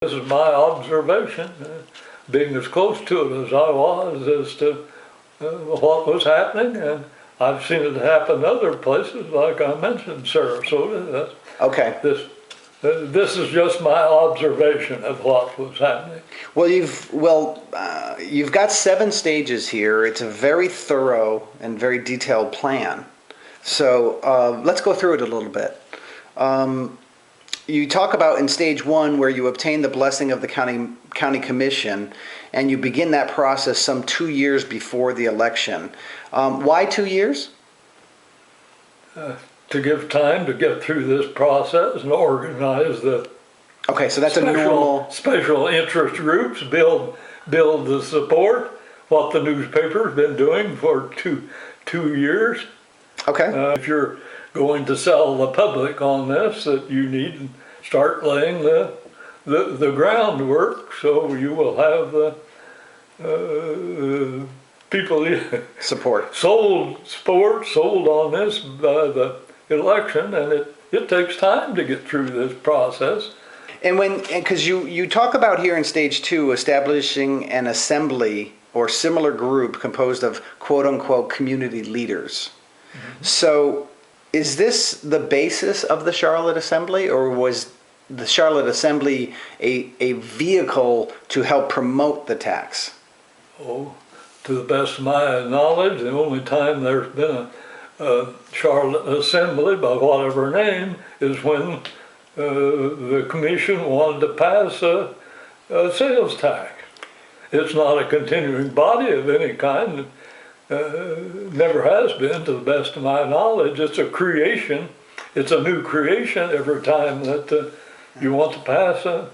This is my observation, being as close to it as I was as to what was happening, and I've seen it happen other places, like I mentioned, Sarasota. Okay. This is just my observation of what was happening. Well, you've got 7 stages here. It's a very thorough and very detailed plan. So let's go through it a little bit. You talk about in stage 1 where you obtain the blessing of the county commission, and you begin that process some 2 years before the election. Why 2 years? To give time to get through this process and organize the okay, so that's a normal special interest groups, build the support, what the newspaper's been doing for two years. Okay. If you're going to sell the public on this, that you need to start laying the groundwork, so you will have the people support sold on this by the election, and it takes time to get through this process. And because you talk about here in stage 2 establishing an assembly or similar group composed of quote unquote community leaders. Mm-hmm. So is this the basis of the Charlotte Assembly, or was the Charlotte Assembly a vehicle to help promote the tax? Oh, to the best of my knowledge, the only time there's been a Charlotte Assembly, by whatever name, is when the commission wanted to pass a sales tax. It's not a continuing body of any kind. Never has been, to the best of my knowledge. It's a creation. It's a new creation every time that you want to pass a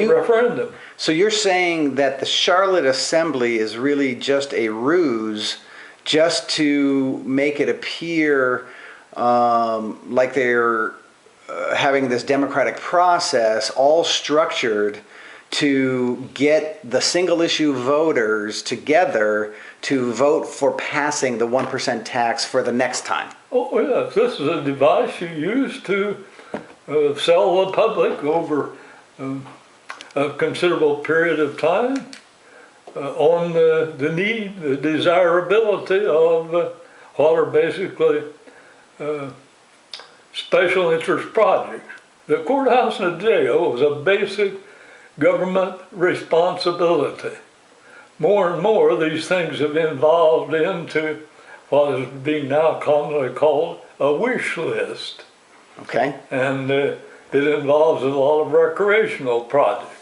referendum. So you're saying that the Charlotte Assembly is really just a ruse, just to make it appear like they're having this democratic process all structured to get the single issue voters together to vote for passing the 1% tax for the next time. Oh yes, this is a device you use to sell the public over a considerable period of time on the need, the desirability of what are basically special interest projects. The courthouse and the jail was a basic government responsibility. More and more these things have evolved into what is being now commonly called a wish list. Okay. And it involves a lot of recreational projects.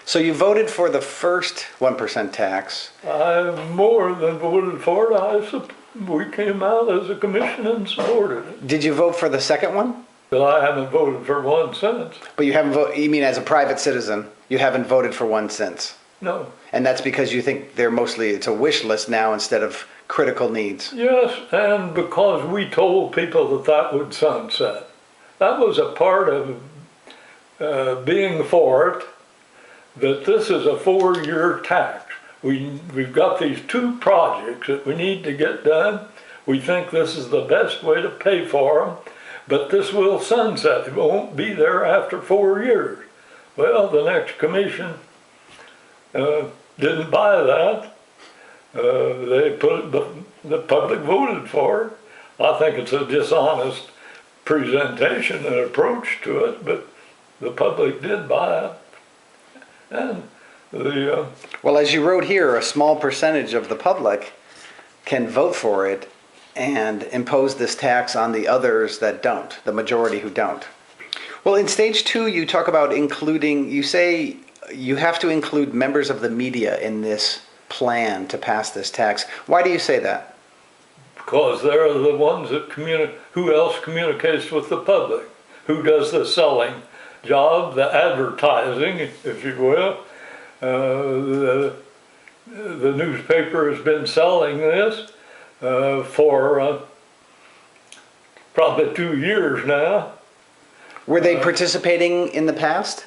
So you voted for the first 1% tax. I more than voted for it. We came out as a commission and supported it. Did you vote for the second one? But I haven't voted for one since. But you haven't voted, you mean as a private citizen, you haven't voted for one since? No. And that's because you think it's a wish list now instead of critical needs? Yes, and because we told people that would sunset. That was a part of being for it, that this is a 4-year tax. We've got these 2 projects that we need to get done. We think this is the best way to pay for them, but this will sunset. It won't be there after 4 years. Well, the next commission didn't buy that. The public voted for it. I think it's a dishonest presentation and approach to it, but the public did buy it. And well, as you wrote here, a small percentage of the public can vote for it and impose this tax on the others that don't, the majority who don't. Well, in stage 2, you talk about you say you have to include members of the media in this plan to pass this tax. Why do you say that? Because they're the ones that who else communicates with the public? Who does the selling job, the advertising, if you will? The newspaper has been selling this for probably 2 years now. Were they participating in the past?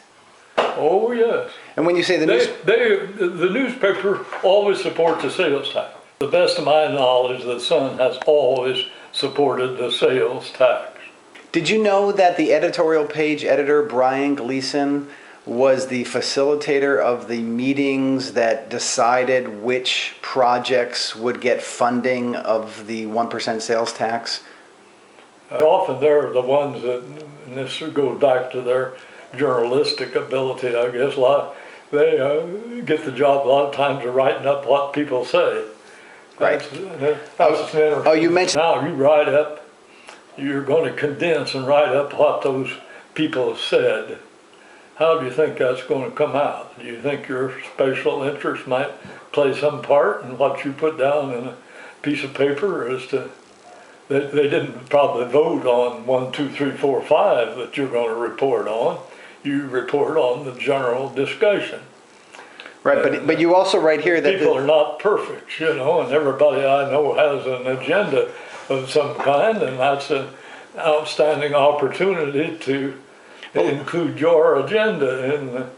Oh yes. And when you say the newspaper always supports the sales tax. To the best of my knowledge, the Sun has always supported the sales tax. Did you know that the editorial page editor, Brian Gleason, was the facilitator of the meetings that decided which projects would get funding of the 1% sales tax? Often they're the ones that, and this goes back to their journalistic ability, I guess. They get the job a lot of times of writing up what people say. Right. You mentioned now you write up, you're going to condense and write up what those people have said. How do you think that's going to come out? Do you think your special interest might play some part in what you put down in a piece of paper as to, they didn't probably vote on 1, 2, 3, 4, 5 that you're going to report on. You report on the general discussion. Right, but you also write here that people are not perfect, you know, and everybody I know has an agenda of some kind, and that's an outstanding opportunity to include your agenda in the...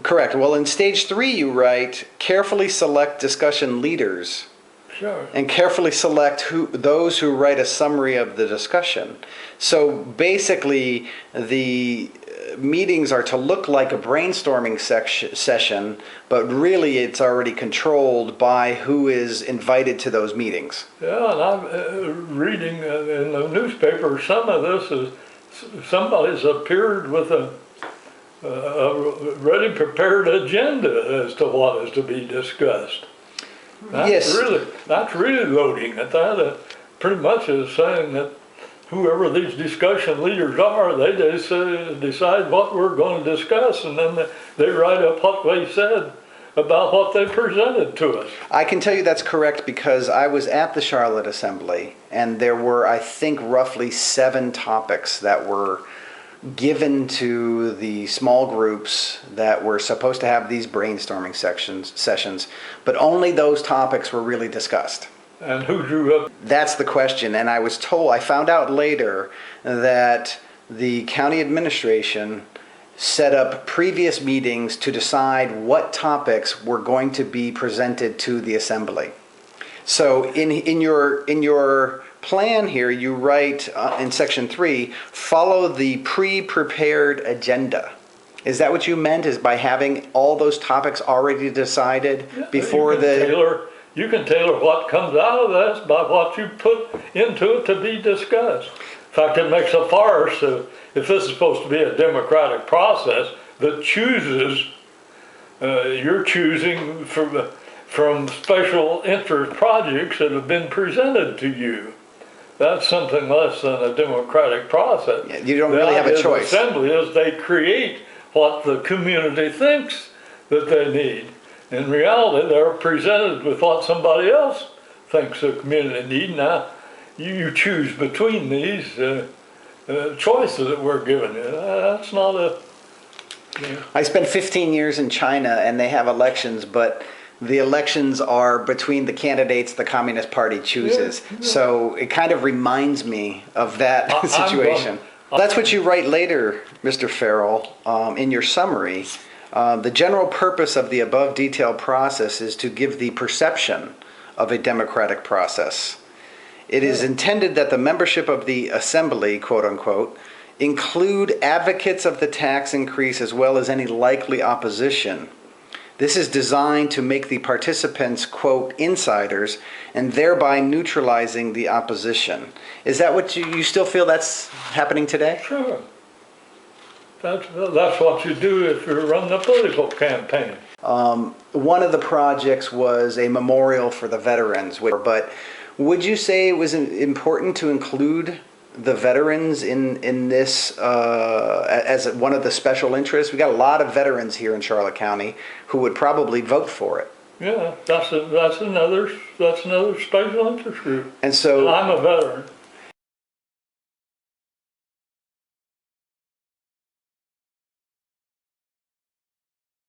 Correct. Well, in stage 3, you write, carefully select discussion leaders. Sure. And carefully select those who write a summary of the discussion. So basically, the meetings are to look like a brainstorming session, but really it's already controlled by who is invited to those meetings. Yeah, and I'm reading in the newspaper, some of this is, somebody's appeared with a ready prepared agenda as to what is to be discussed. That's really loading at that. Pretty much is saying that whoever these discussion leaders are, they just decide what we're going to discuss, and then they write up what they said about what they presented to us. I can tell you that's correct because I was at the Charlotte Assembly, and there were, I think, roughly 7 topics that were given to the small groups that were supposed to have these brainstorming sessions, but only those topics were really discussed. And who drew up? That's the question. And I was told, I found out later that the county administration set up previous meetings to decide what topics were going to be presented to the assembly. So in your plan here, you write in section 3, follow the pre-prepared agenda. Is that what you meant, is by having all those topics already decided before You can tailor what comes out of this by what you put into it to be discussed. In fact, it makes a farce if this is supposed to be a democratic process that chooses, you're choosing from special interest projects that have been presented to you. That's something less than a democratic process. Yeah, you don't really have a choice. The assembly is they create what the community thinks that they need. In reality, they're presented with what somebody else thinks the community needs. Now, you choose between these choices that we're given you. That's not a... I spent 15 years in China, and they have elections, but the elections are between the candidates the Communist Party chooses. Yeah. So it kind of reminds me of that situation. That's what you write later, Mr. Farrell, in your summary. The general purpose of the above detailed process is to give the perception of a democratic process. It is intended that the membership of the assembly, quote unquote, include advocates of the tax increase as well as any likely opposition. This is designed to make the participants, quote, insiders, and thereby neutralizing the opposition. Is that what you still feel that's happening today? Sure. That's what you do if you're running a political campaign. One of the projects was a memorial for the veterans, but would you say it was important to include the veterans in this as one of the special interests? We got a lot of veterans here in Charlotte County who would probably vote for it. Yeah, that's another special interest group. And so I'm a veteran.